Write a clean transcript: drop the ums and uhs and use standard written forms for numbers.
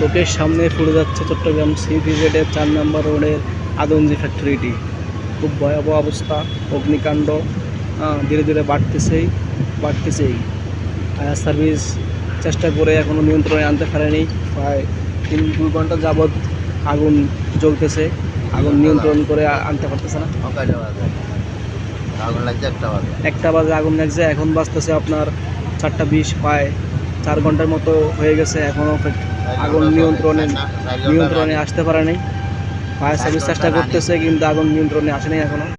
চোখের সামনে পুড়ে যাচ্ছে চট্টগ্রাম সিপিজেডের 4 নম্বর রোডের আদমজি ফ্যাক্টরিটি। খুব ভয়াবহ অবস্থা, অগ্নিকাণ্ড ধীরে ধীরে বাড়তেছেই। ফায়ার সার্ভিস চেষ্টা করে এখনও নিয়ন্ত্রণে আনতে পারেনি। প্রায় 3-2 ঘন্টা যাবৎ আগুন জ্বলতেছে, আগুন নিয়ন্ত্রণ করে আনতে পারতেছে না। আগুন লাগছে 1টা বাজে আগুন লাগছে, এখন বাজতেছে আপনার 4টা 20। প্রায় 4 ঘন্টার মতো হয়ে গেছে, এখনও আগুন নিয়ন্ত্রণে আসতে পারেনি। ফায়ার সার্ভিস চেষ্টা করতেছে কিন্তু আগুন নিয়ন্ত্রণে আসেনি এখনও।